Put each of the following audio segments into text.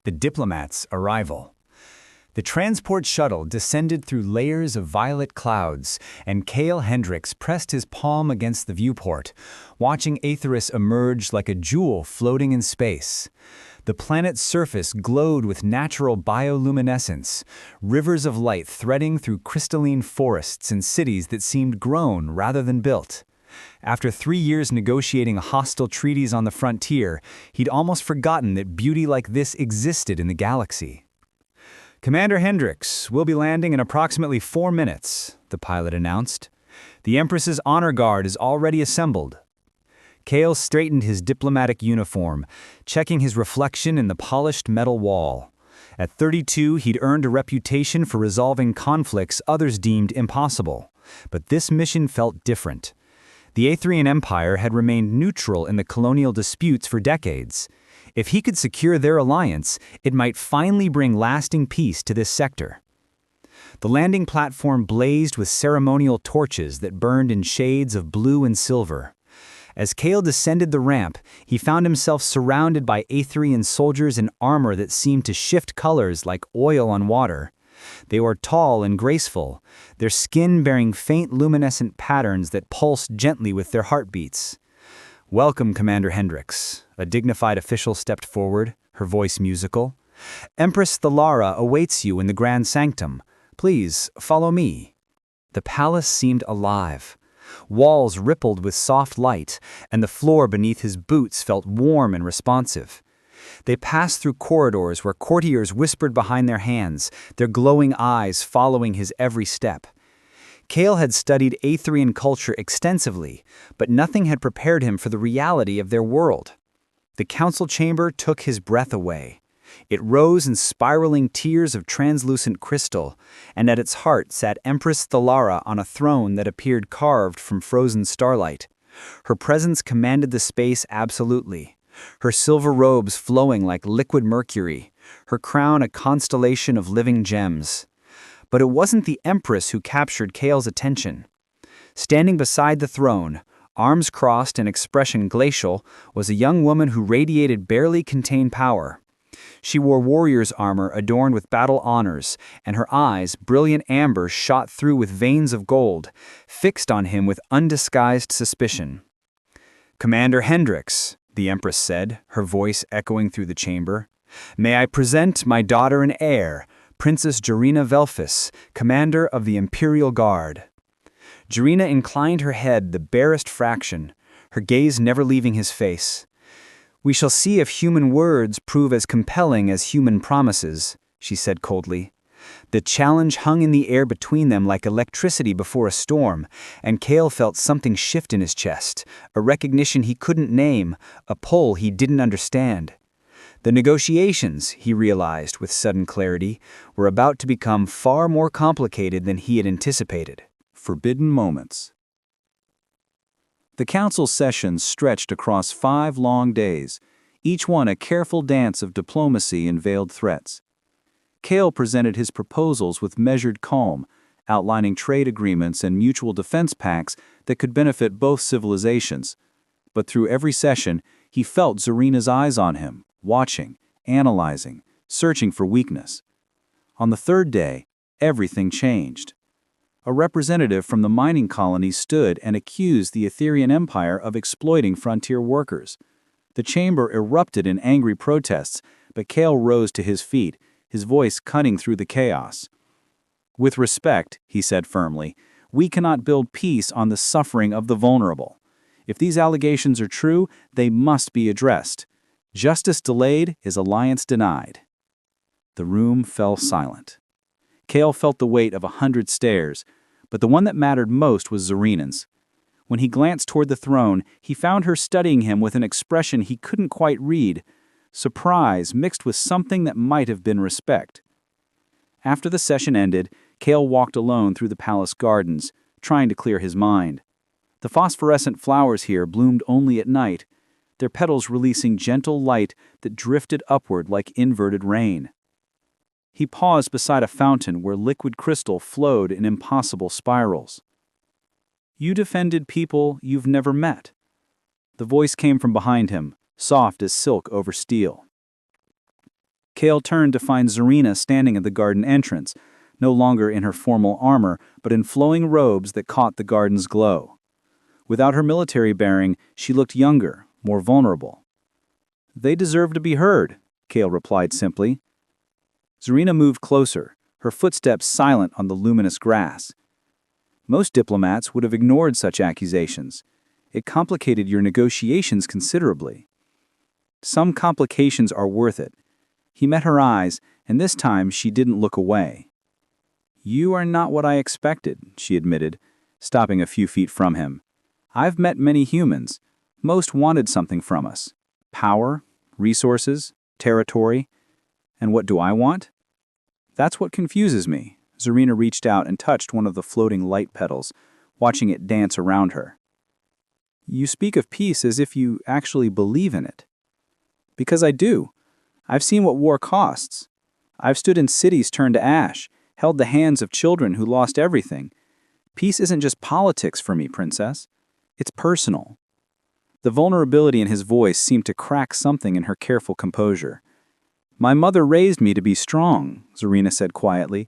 The diplomat's arrival. The transport shuttle descended through layers of violet clouds, and Cale Hendricks pressed his palm against the viewport, watching Aetheris emerge like a jewel floating in space. The planet's surface glowed with natural bioluminescence, rivers of light threading through crystalline forests and cities that seemed grown rather than built. After 3 years negotiating hostile treaties on the frontier, he'd almost forgotten that beauty like this existed in the galaxy. "Commander Hendricks, we'll be landing in approximately 4 minutes," the pilot announced. "The Empress's honor guard is already assembled." Cale straightened his diplomatic uniform, checking his reflection in the polished metal wall. At 32, he'd earned a reputation for resolving conflicts others deemed impossible. But this mission felt different. The Aetherian Empire had remained neutral in the colonial disputes for decades. If he could secure their alliance, it might finally bring lasting peace to this sector. The landing platform blazed with ceremonial torches that burned in shades of blue and silver. As Cale descended the ramp, he found himself surrounded by Aetherian soldiers in armor that seemed to shift colors like oil on water. They were tall and graceful, their skin bearing faint luminescent patterns that pulsed gently with their heartbeats. "Welcome, Commander Hendricks," a dignified official stepped forward, her voice musical. "Empress Thalara awaits you in the Grand Sanctum. Please, follow me." The palace seemed alive. Walls rippled with soft light, and the floor beneath his boots felt warm and responsive. They passed through corridors where courtiers whispered behind their hands, their glowing eyes following his every step. Cale had studied Aetherian culture extensively, but nothing had prepared him for the reality of their world. The council chamber took his breath away. It rose in spiraling tiers of translucent crystal, and at its heart sat Empress Thalara on a throne that appeared carved from frozen starlight. Her presence commanded the space absolutely, her silver robes flowing like liquid mercury, her crown a constellation of living gems. But it wasn't the Empress who captured Cale's attention. Standing beside the throne, arms crossed and expression glacial, was a young woman who radiated barely contained power. She wore warrior's armor adorned with battle honors, and her eyes, brilliant amber, shot through with veins of gold, fixed on him with undisguised suspicion. "Commander Hendricks," the Empress said, her voice echoing through the chamber, "may I present my daughter and heir, Princess Jarina Velphis, commander of the Imperial Guard." Jarina inclined her head the barest fraction, her gaze never leaving his face. "We shall see if human words prove as compelling as human promises," she said coldly. The challenge hung in the air between them like electricity before a storm, and Cale felt something shift in his chest, a recognition he couldn't name, a pull he didn't understand. The negotiations, he realized with sudden clarity, were about to become far more complicated than he had anticipated. Forbidden moments. The council sessions stretched across 5 long days, each one a careful dance of diplomacy and veiled threats. Cale presented his proposals with measured calm, outlining trade agreements and mutual defense pacts that could benefit both civilizations. But through every session, he felt Zarina's eyes on him, watching, analyzing, searching for weakness. On the 3rd day, everything changed. A representative from the mining colony stood and accused the Aetherian Empire of exploiting frontier workers. The chamber erupted in angry protests, but Cale rose to his feet, his voice cutting through the chaos. "With respect," he said firmly, "we cannot build peace on the suffering of the vulnerable. If these allegations are true, they must be addressed. Justice delayed is alliance denied." The room fell silent. Cale felt the weight of 100 stares, but the one that mattered most was Zarina's. When he glanced toward the throne, he found her studying him with an expression he couldn't quite read, surprise mixed with something that might have been respect. After the session ended, Cale walked alone through the palace gardens, trying to clear his mind. The phosphorescent flowers here bloomed only at night, their petals releasing gentle light that drifted upward like inverted rain. He paused beside a fountain where liquid crystal flowed in impossible spirals. "You defended people you've never met." The voice came from behind him, soft as silk over steel. Kale turned to find Zarina standing at the garden entrance, no longer in her formal armor, but in flowing robes that caught the garden's glow. Without her military bearing, she looked younger, more vulnerable. "They deserve to be heard," Kale replied simply. Zarina moved closer, her footsteps silent on the luminous grass. Most diplomats would have ignored such accusations. It complicated your negotiations considerably. "Some complications are worth it." He met her eyes, and this time she didn't look away. "You are not what I expected," she admitted, stopping a few feet from him. "I've met many humans. Most wanted something from us. Power, resources, territory. And what do I want? That's what confuses me." Zarina reached out and touched one of the floating light petals, watching it dance around her. "You speak of peace as if you actually believe in it." "Because I do. I've seen what war costs. I've stood in cities turned to ash, held the hands of children who lost everything. Peace isn't just politics for me, Princess. It's personal." The vulnerability in his voice seemed to crack something in her careful composure. "My mother raised me to be strong," Zarina said quietly,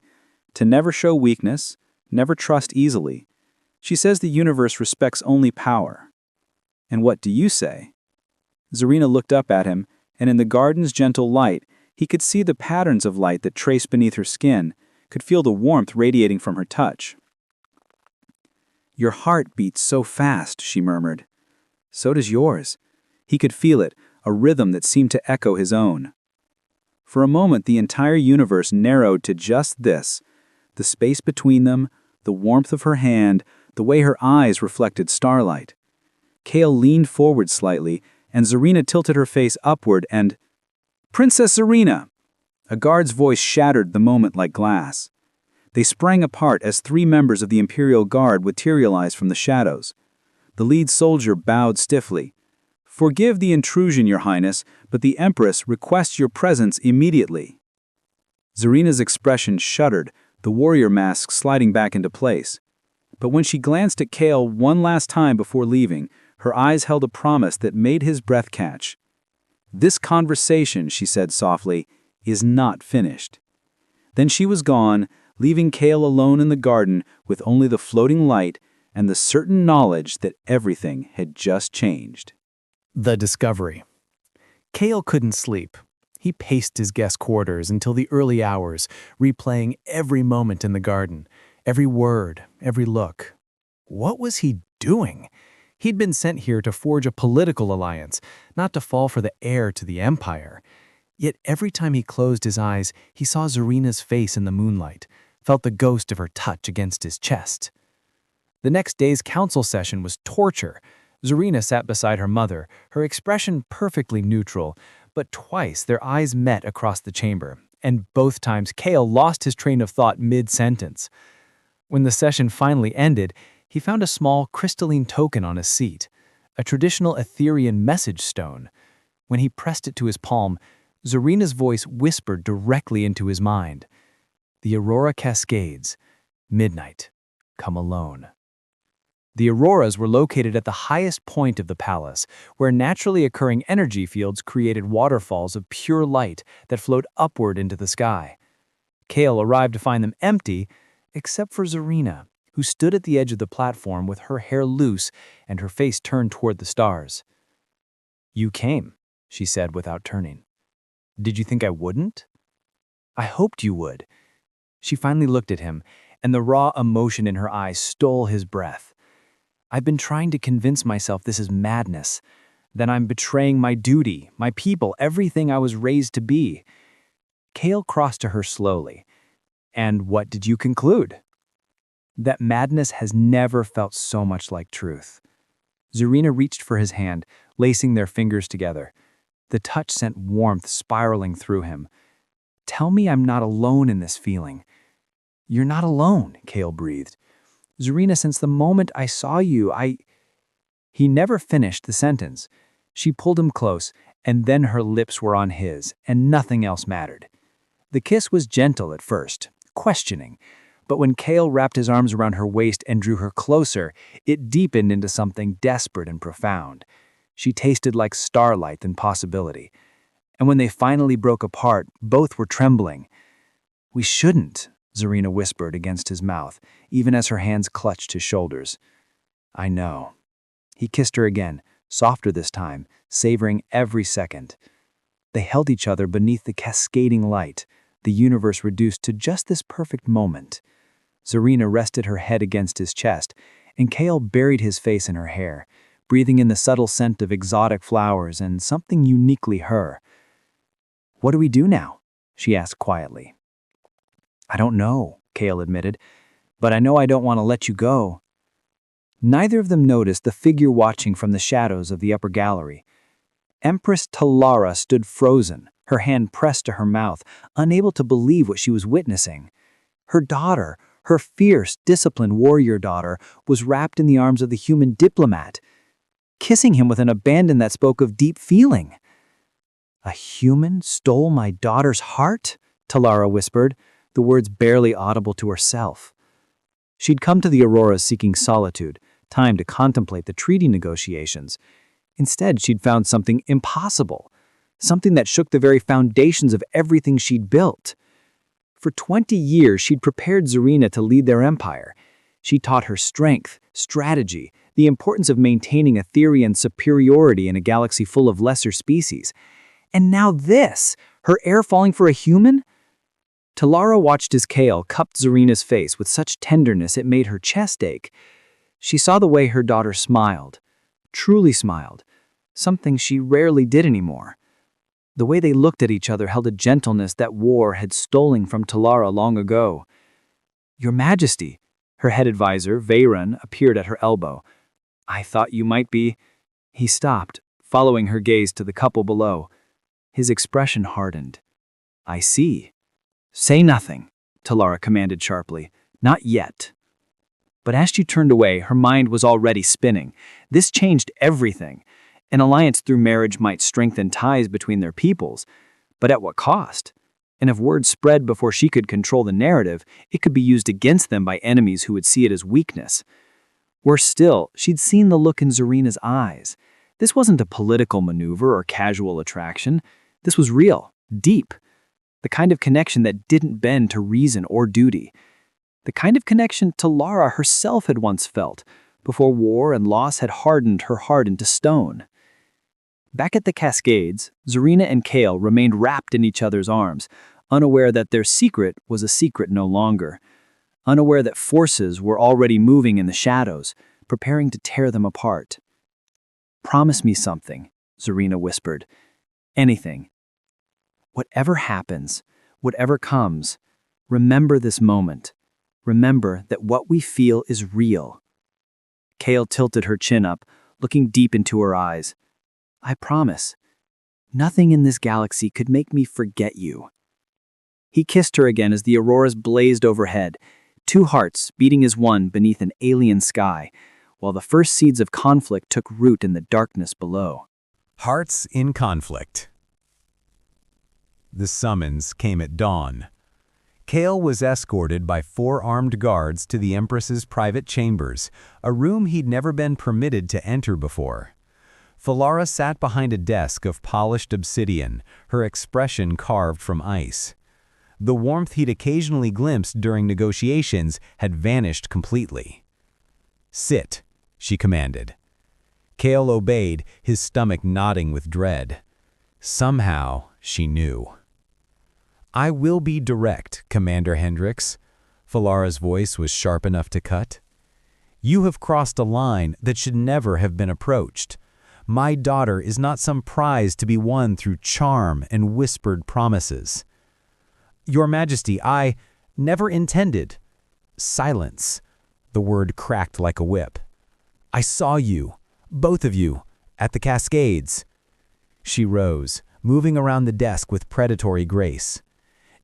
"to never show weakness, never trust easily. She says the universe respects only power." "And what do you say?" Zarina looked up at him, and in the garden's gentle light, he could see the patterns of light that traced beneath her skin, could feel the warmth radiating from her touch. "Your heart beats so fast," she murmured. "So does yours." He could feel it, a rhythm that seemed to echo his own. For a moment, the entire universe narrowed to just this: the space between them, the warmth of her hand, the way her eyes reflected starlight. Kale leaned forward slightly, and Zarina tilted her face upward and... "Princess Zarina!" A guard's voice shattered the moment like glass. They sprang apart as 3 members of the Imperial Guard materialized from the shadows. The lead soldier bowed stiffly. "Forgive the intrusion, Your Highness, but the Empress requests your presence immediately." Zarina's expression shuddered, the warrior mask sliding back into place. But when she glanced at Kale one last time before leaving, her eyes held a promise that made his breath catch. "This conversation," she said softly, "is not finished." Then she was gone, leaving Kale alone in the garden with only the floating light and the certain knowledge that everything had just changed. The discovery. Kale couldn't sleep. He paced his guest quarters until the early hours, replaying every moment in the garden, every word, every look. What was he doing? He'd been sent here to forge a political alliance, not to fall for the heir to the empire. Yet every time he closed his eyes, he saw Zarina's face in the moonlight, felt the ghost of her touch against his chest. The next day's council session was torture. Zarina sat beside her mother, her expression perfectly neutral, but twice their eyes met across the chamber, and both times Kale lost his train of thought mid-sentence. When the session finally ended, he found a small crystalline token on his seat, a traditional Etherian message stone. When he pressed it to his palm, Zarina's voice whispered directly into his mind. "The Aurora Cascades. Midnight. Come alone." The auroras were located at the highest point of the palace, where naturally occurring energy fields created waterfalls of pure light that flowed upward into the sky. Kale arrived to find them empty, except for Zarina, who stood at the edge of the platform with her hair loose and her face turned toward the stars. "You came," she said without turning. "Did you think I wouldn't?" "I hoped you would." She finally looked at him, and the raw emotion in her eyes stole his breath. "I've been trying to convince myself this is madness, that I'm betraying my duty, my people, everything I was raised to be." Kale crossed to her slowly. "And what did you conclude?" "That madness has never felt so much like truth." Zarina reached for his hand, lacing their fingers together. The touch sent warmth spiraling through him. "Tell me I'm not alone in this feeling." "You're not alone," Kale breathed. "Zarina, since the moment I saw you, He never finished the sentence. She pulled him close, and then her lips were on his, and nothing else mattered. The kiss was gentle at first, questioning, but when Kale wrapped his arms around her waist and drew her closer, it deepened into something desperate and profound. She tasted like starlight and possibility. And when they finally broke apart, both were trembling. "We shouldn't," Zarina whispered against his mouth, even as her hands clutched his shoulders. "I know." He kissed her again, softer this time, savoring every second. They held each other beneath the cascading light, the universe reduced to just this perfect moment. Zarina rested her head against his chest, and Kale buried his face in her hair, breathing in the subtle scent of exotic flowers and something uniquely her. "What do we do now?" she asked quietly. "I don't know," Kale admitted, "but I know I don't want to let you go." Neither of them noticed the figure watching from the shadows of the upper gallery. Empress Talara stood frozen, her hand pressed to her mouth, unable to believe what she was witnessing. Her daughter, her fierce, disciplined warrior daughter, was wrapped in the arms of the human diplomat, kissing him with an abandon that spoke of deep feeling. "A human stole my daughter's heart?" Talara whispered, the words barely audible to herself. She'd come to the Auroras seeking solitude, time to contemplate the treaty negotiations. Instead, she'd found something impossible, something that shook the very foundations of everything she'd built. For 20 years, she'd prepared Zarina to lead their empire. She taught her strength, strategy, the importance of maintaining a theory and superiority in a galaxy full of lesser species. And now this, her heir falling for a human? Talara watched as Kale cupped Zarina's face with such tenderness it made her chest ache. She saw the way her daughter smiled, truly smiled, something she rarely did anymore. The way they looked at each other held a gentleness that war had stolen from Talara long ago. "Your Majesty," her head advisor, Veyron, appeared at her elbow. "I thought you might be—" He stopped, following her gaze to the couple below. His expression hardened. "I see." "Say nothing," Talara commanded sharply. "Not yet." But as she turned away, her mind was already spinning. This changed everything. An alliance through marriage might strengthen ties between their peoples, but at what cost? And if word spread before she could control the narrative, it could be used against them by enemies who would see it as weakness. Worse still, she'd seen the look in Zarina's eyes. This wasn't a political maneuver or casual attraction. This was real, deep. The kind of connection that didn't bend to reason or duty. The kind of connection Talara herself had once felt, before war and loss had hardened her heart into stone. Back at the Cascades, Zarina and Kale remained wrapped in each other's arms, unaware that their secret was a secret no longer, unaware that forces were already moving in the shadows, preparing to tear them apart. "Promise me something," Zarina whispered. "Anything. Whatever happens, whatever comes, remember this moment. Remember that what we feel is real." Kale tilted her chin up, looking deep into her eyes. "I promise. Nothing in this galaxy could make me forget you." He kissed her again as the auroras blazed overhead, two hearts beating as one beneath an alien sky, while the first seeds of conflict took root in the darkness below. Hearts in conflict. The summons came at dawn. Kale was escorted by 4 armed guards to the Empress's private chambers, a room he'd never been permitted to enter before. Falara sat behind a desk of polished obsidian, her expression carved from ice. The warmth he'd occasionally glimpsed during negotiations had vanished completely. "Sit," she commanded. Kale obeyed, his stomach nodding with dread. Somehow, she knew. "I will be direct, Commander Hendricks." Falara's voice was sharp enough to cut. "You have crossed a line that should never have been approached. My daughter is not some prize to be won through charm and whispered promises." "Your Majesty, I never intended—" "Silence." The word cracked like a whip. "I saw you, both of you, at the Cascades." She rose, moving around the desk with predatory grace.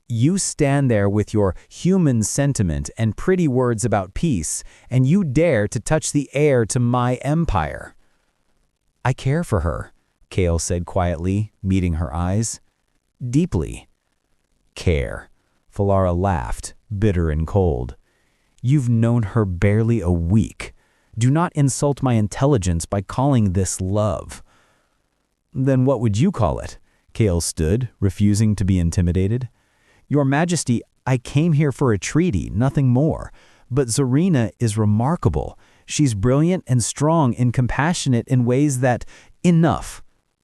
"You stand there with your human sentiment and pretty words about peace, and you dare to touch the heir to my empire." "I care for her," Kale said quietly, meeting her eyes. "Deeply." "Care." Falara laughed, bitter and cold. "You've known her barely a week. Do not insult my intelligence by calling this love." "Then what would you call it?" Kale stood, refusing to be intimidated. Your Majesty, I came here for a treaty, nothing more. But Zarina is remarkable. She's brilliant and strong and compassionate in ways that— Enough.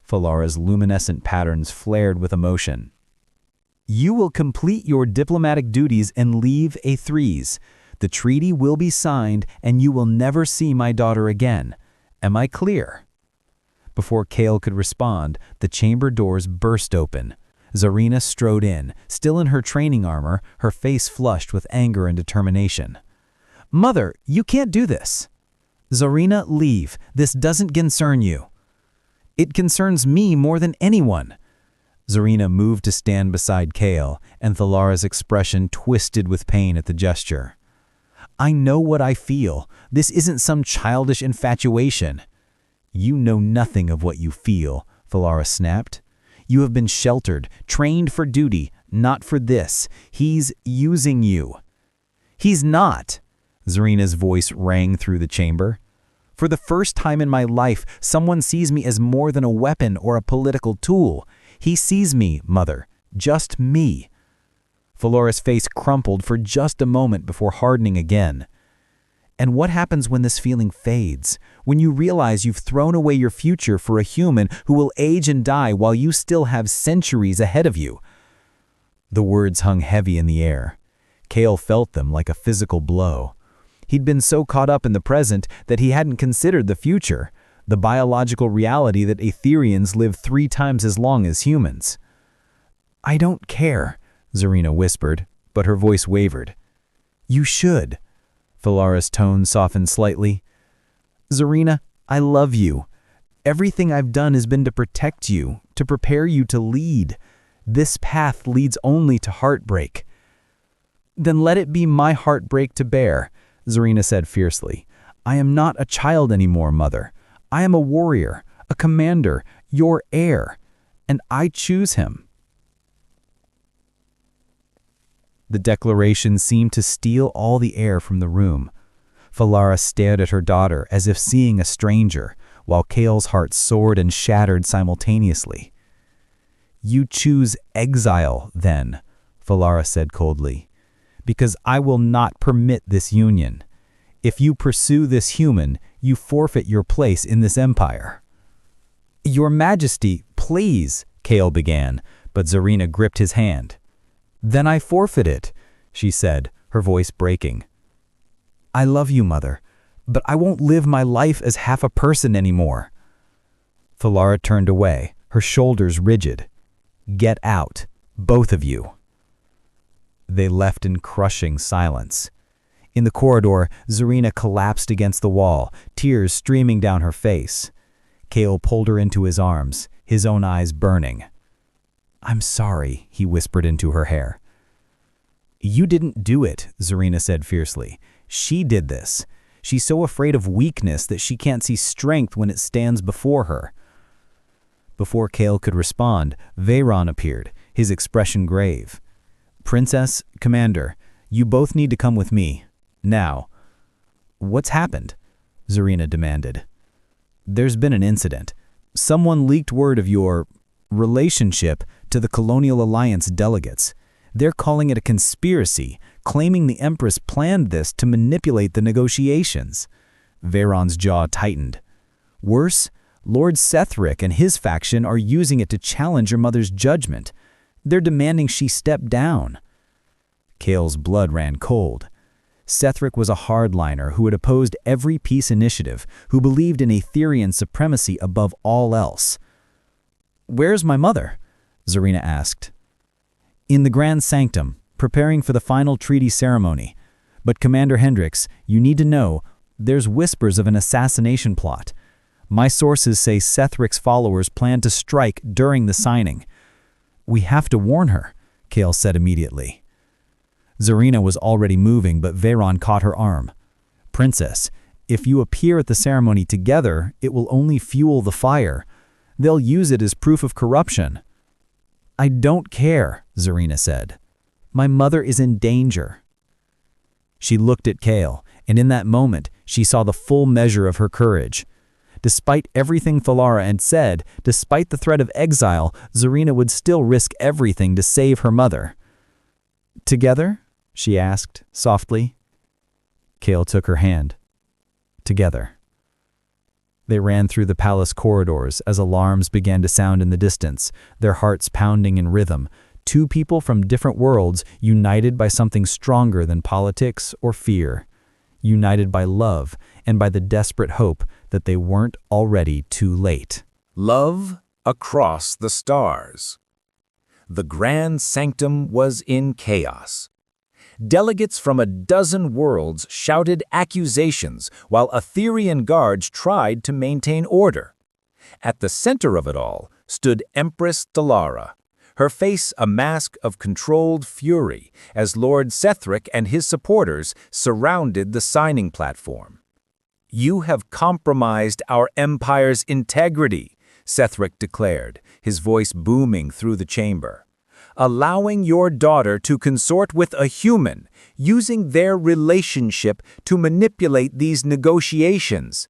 Falara's luminescent patterns flared with emotion. You will complete your diplomatic duties and leave A3s. The treaty will be signed and you will never see my daughter again. Am I clear? Before Kale could respond, the chamber doors burst open. Zarina strode in, still in her training armor, her face flushed with anger and determination. Mother, you can't do this. Zarina, leave. This doesn't concern you. It concerns me more than anyone. Zarina moved to stand beside Kale, and Thalara's expression twisted with pain at the gesture. I know what I feel. This isn't some childish infatuation. You know nothing of what you feel, Thalara snapped. You have been sheltered, trained for duty, not for this. He's using you. He's not. Zarina's voice rang through the chamber. For the first time in my life, someone sees me as more than a weapon or a political tool. He sees me, Mother, just me. Falara's face crumpled for just a moment before hardening again. And what happens when this feeling fades? When you realize you've thrown away your future for a human who will age and die while you still have centuries ahead of you? The words hung heavy in the air. Kale felt them like a physical blow. He'd been so caught up in the present that he hadn't considered the future, the biological reality that Aetherians live 3 times as long as humans. I don't care, Zarina whispered, but her voice wavered. You should. Falara's tone softened slightly. Zarina, I love you. Everything I've done has been to protect you, to prepare you to lead. This path leads only to heartbreak. Then let it be my heartbreak to bear, Zarina said fiercely. I am not a child anymore, Mother. I am a warrior, a commander, your heir, and I choose him. The declaration seemed to steal all the air from the room. Falara stared at her daughter as if seeing a stranger, while Kale's heart soared and shattered simultaneously. You choose exile, then, Falara said coldly, because I will not permit this union. If you pursue this human, you forfeit your place in this empire. Your Majesty, please, Kale began, but Zarina gripped his hand. Then I forfeit it, she said, her voice breaking. I love you, Mother, but I won't live my life as half a person anymore. Falara turned away, her shoulders rigid. Get out, both of you. They left in crushing silence. In the corridor, Zarina collapsed against the wall, tears streaming down her face. Kale pulled her into his arms, his own eyes burning. I'm sorry, he whispered into her hair. You didn't do it, Zarina said fiercely. She did this. She's so afraid of weakness that she can't see strength when it stands before her. Before Kale could respond, Veyron appeared, his expression grave. Princess, Commander, you both need to come with me. Now. What's happened? Zarina demanded. There's been an incident. Someone leaked word of your relationship to the Colonial Alliance delegates. They're calling it a conspiracy, claiming the Empress planned this to manipulate the negotiations. Veyron's jaw tightened. Worse, Lord Sethric and his faction are using it to challenge your mother's judgment. They're demanding she step down. Kale's blood ran cold. Sethric was a hardliner who had opposed every peace initiative, who believed in Aetherian supremacy above all else. Where's my mother? Zarina asked. In the Grand Sanctum, preparing for the final treaty ceremony. But Commander Hendricks, you need to know, there's whispers of an assassination plot. My sources say Sethric's followers plan to strike during the signing. We have to warn her, Kale said immediately. Zarina was already moving, but Veyron caught her arm. Princess, if you appear at the ceremony together, it will only fuel the fire. They'll use it as proof of corruption. I don't care, Zarina said. My mother is in danger. She looked at Kale, and in that moment, she saw the full measure of her courage. Despite everything Thalara had said, despite the threat of exile, Zarina would still risk everything to save her mother. "Together?" she asked, softly. Kale took her hand. Together. They ran through the palace corridors as alarms began to sound in the distance, their hearts pounding in rhythm. Two people from different worlds, united by something stronger than politics or fear. United by love and by the desperate hope that they weren't already too late. Love across the stars. The grand sanctum was in chaos. Delegates from a dozen worlds shouted accusations while Etherian guards tried to maintain order. At the center of it all stood Empress Thalara, her face a mask of controlled fury as Lord Sethric and his supporters surrounded the signing platform. "You have compromised our empire's integrity," Sethric declared, his voice booming through the chamber. "Allowing your daughter to consort with a human, using their relationship to manipulate these negotiations."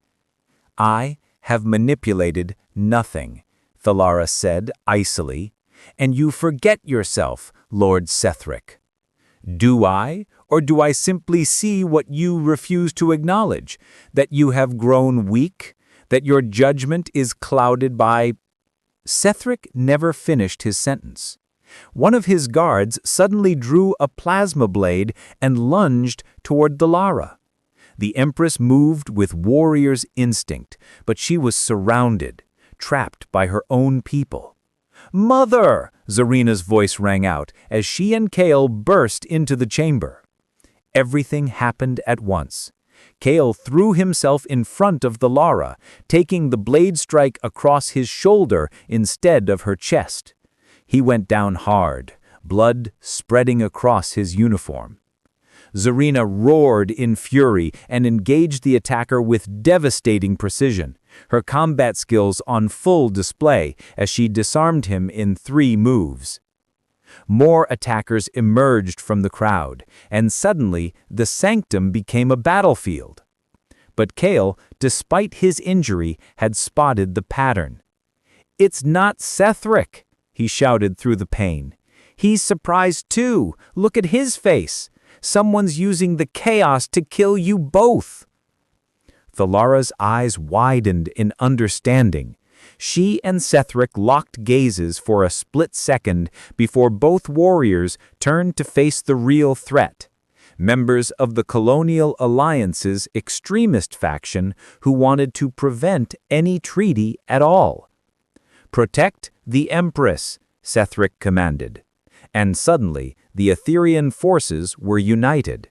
"I have manipulated nothing," Thalara said icily. "And you forget yourself, Lord Sethric." "Do I, or do I simply see what you refuse to acknowledge? That you have grown weak? That your judgment is clouded by—" Sethric never finished his sentence. One of his guards suddenly drew a plasma blade and lunged toward Thalara. The Empress moved with warrior's instinct, but she was surrounded, trapped by her own people. "Mother!" Zarina's voice rang out as she and Kale burst into the chamber. Everything happened at once. Kale threw himself in front of Thalara, taking the blade strike across his shoulder instead of her chest. He went down hard, blood spreading across his uniform. Zarina roared in fury and engaged the attacker with devastating precision, her combat skills on full display as she disarmed him in 3 moves. More attackers emerged from the crowd, and suddenly the sanctum became a battlefield. But Kale, despite his injury, had spotted the pattern. "It's not Sethric!" he shouted through the pain. "He's surprised too! Look at his face! Someone's using the chaos to kill you both!" Thalara's eyes widened in understanding. She and Sethric locked gazes for a split second before both warriors turned to face the real threat. Members of the Colonial Alliance's extremist faction who wanted to prevent any treaty at all. "Protect the Empress," Sethric commanded. And suddenly, the Etherian forces were united.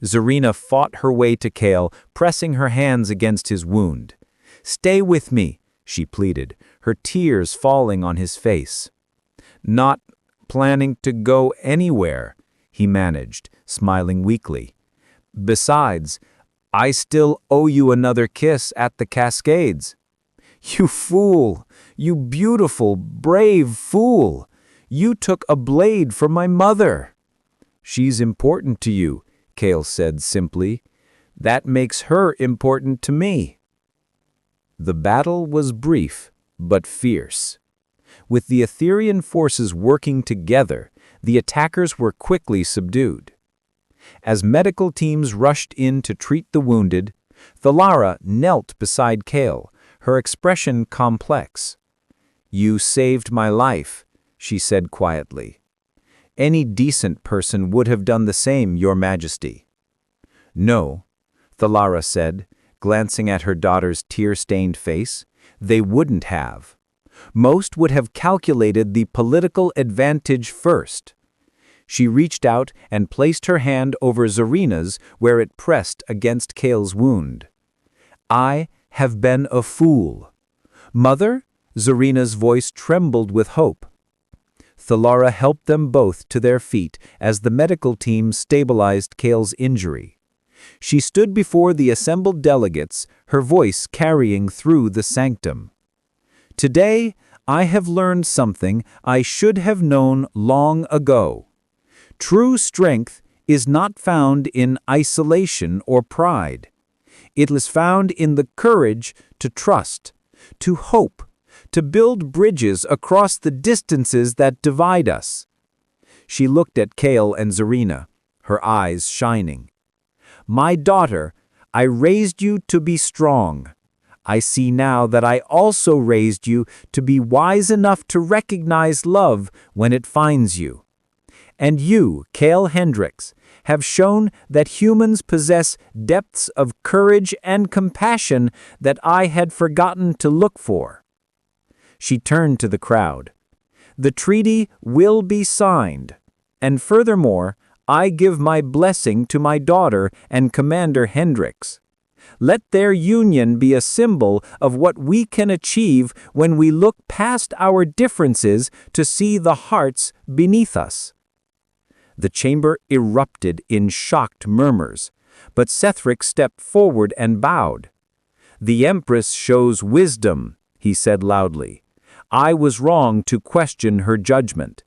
Zarina fought her way to Kale, pressing her hands against his wound. "Stay with me," she pleaded, her tears falling on his face. "Not planning to go anywhere," he managed, smiling weakly. "Besides, I still owe you another kiss at the Cascades." "You fool! You beautiful, brave fool! You took a blade from my mother." "She's important to you," Kale said simply. "That makes her important to me." The battle was brief, but fierce. With the Etherian forces working together, the attackers were quickly subdued. As medical teams rushed in to treat the wounded, Thalara knelt beside Kale, her expression complex. "You saved my life," she said quietly. "Any decent person would have done the same, Your Majesty." "No," Thalara said, glancing at her daughter's tear-stained face. "They wouldn't have. Most would have calculated the political advantage first." She reached out and placed her hand over Zarina's where it pressed against Kale's wound. "I have been a fool." "Mother?" Zarina's voice trembled with hope. Thalara helped them both to their feet as the medical team stabilized Kale's injury. She stood before the assembled delegates, her voice carrying through the sanctum. "Today, I have learned something I should have known long ago. True strength is not found in isolation or pride. It was found in the courage to trust, to hope, to build bridges across the distances that divide us. She looked at Kale and Zarina, her eyes shining. My daughter, I raised you to be strong. I see now that I also raised you to be wise enough to recognize love when it finds you. And you, Kale Hendricks, have shown that humans possess depths of courage and compassion that I had forgotten to look for. She turned to the crowd. The treaty will be signed, and furthermore, I give my blessing to my daughter and Commander Hendricks. Let their union be a symbol of what we can achieve when we look past our differences to see the hearts beneath us. The chamber erupted in shocked murmurs, but Sethric stepped forward and bowed. The Empress shows wisdom, he said loudly. I was wrong to question her judgment.